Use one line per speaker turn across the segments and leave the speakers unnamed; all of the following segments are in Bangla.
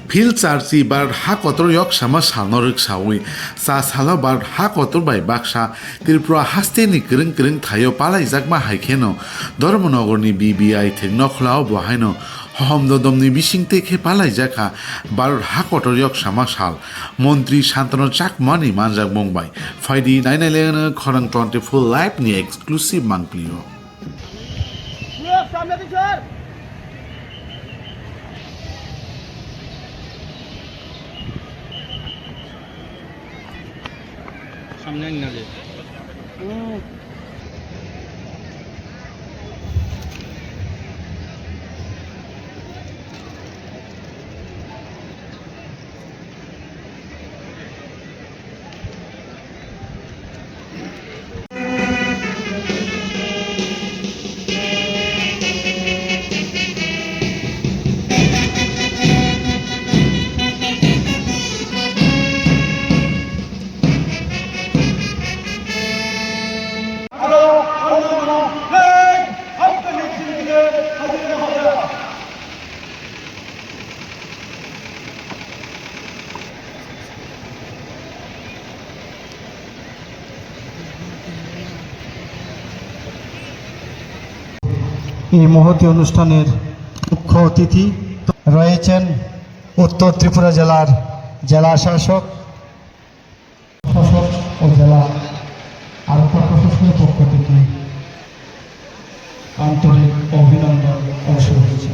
ফিল চার্চি বার হা কতর ইয়ক সামা সালনরিক সাউই সা সালা বার হা কতর বাই বাক্সা ত্রিপুরা হাস্তেনি কিরিং কিরিং থাইও পালাই জাকমা হাইখেনো ধর্মনগরনি বিবিআই থেক নখলাও বহাইনো হহমদমনি বিসিংতে খে পালাই জাখা বারোর হা কতর ইয়ক সামা সাল মন্ত্রী শান্তনু চাকমানি মানজাক মংবাই ফাইদি নাইনাইলেন খরং 24 লাইভ নি এক্সক্লুসিভ মাংপ্লিও
সামনে নালে
এই মহতী অনুষ্ঠানের মুখ্য অতিথি রয়েছেন উত্তর ত্রিপুরা জেলার জেলা শাসক ও জেলা আরক্ষা প্রশাসনের পক্ষ থেকে আন্তরিক অভিনন্দন ও শুভেচ্ছা।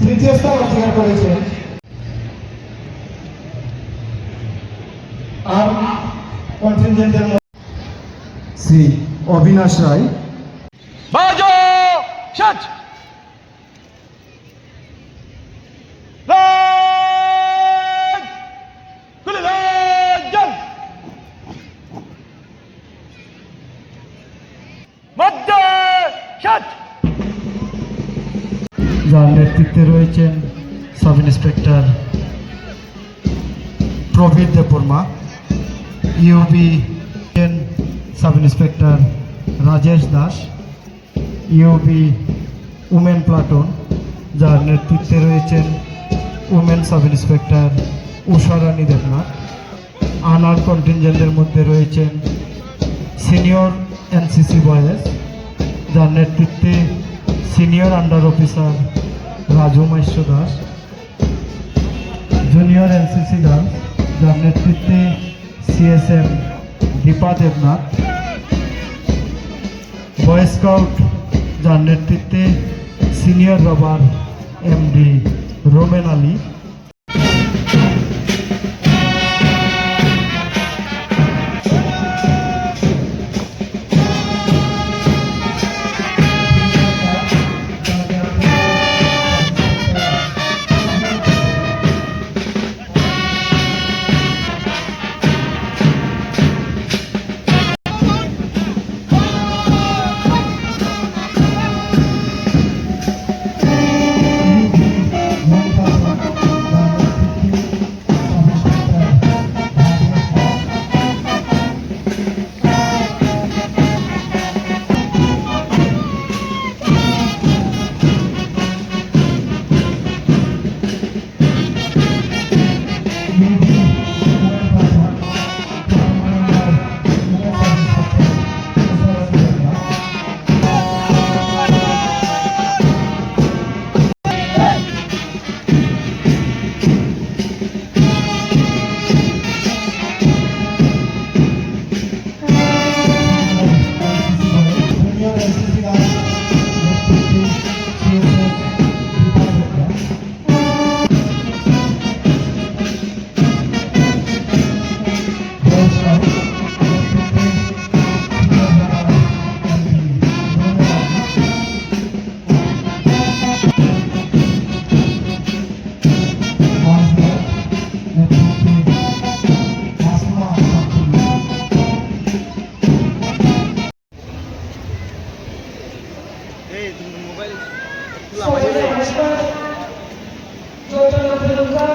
তৃতীয় স্থান অধিকার করেছেন আর কন্টিনজেন্টের শ্রী অবিনাশ রায়।
বাজো শট
যার নেতৃত্বে রয়েছেন sub inspector Prabir Debbarma, UB sub inspector Rajesh Das, UB women platoon, যার নেতৃত্বে রয়েছেন women sub inspector Usharani Debnath. আনার কন্টিনজেন্টের মধ্যে রয়েছেন সিনিয়র এনসিসি বয়েজ, যার নেতৃত্বে senior under officer Raju Mishra Das, junior NCC girls, যার নেতৃত্বে CSM Dipa Debnath, boy scout, যার নেতৃত্বে সিনিয়র রবার এমডি রোমেন আলী।
সবাইকে নমস্কার। চৈতন্য দুর্গা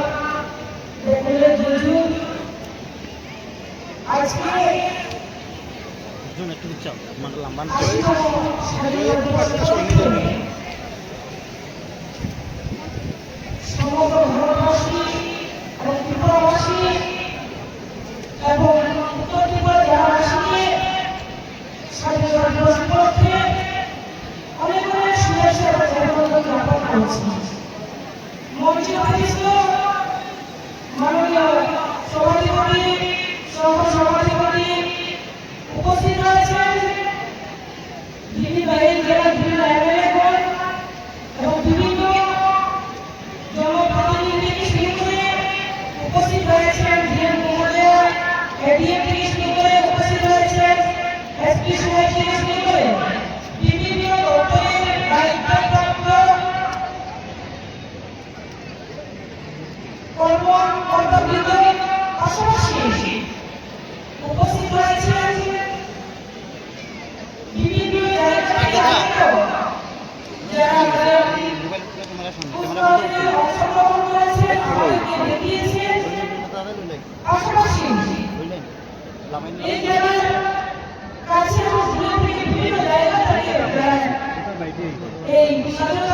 দেখলে জুজু আজকে
একটু দিচ্ছ আপনার লম্বা
সমগ্র ভারতবাসী এবং ত্রিপুরাবাসী এবং উত্তর ত্রিপুরা জেলাবাসীকে স্বাধীনতা দিবস উপলক্ষে অনেক অনেক শুভেচ্ছা এবং অভিনন্দন জ্ঞাপন করছি। মঞ্চে উপস্থিত মাননীয় সভাধিপতি সহসভাধিপতি উপস্থিত রয়েছেন বিভিন্ন জেলার বিভিন্ন এমএলএগণ এবং বিভিন্ন জনপ্রতিনিধি থেকে শুরু করে উপস্থিত রয়েছেন ডিএম মহোদয়, এডিএম থেকে শুরু করে উপস্থিত রয়েছেন এসপি সাহেব থেকে শুরু করে বিভিন্ন দপ্তরের দায়িত্বপ্রাপ্ত কর্মকর্তাবৃন্দ, পাশাপাশি উপস্থিত রয়েছেন বিভিন্ন জায়গা থেকে যারা অংশগ্রহণ করেছেন, আমাদেরকে দেখিয়েছেন। পাশাপাশি এই জেলার কাছে এবং দূরে থেকে বিভিন্ন জায়গা থেকে এই স্বাধীনতা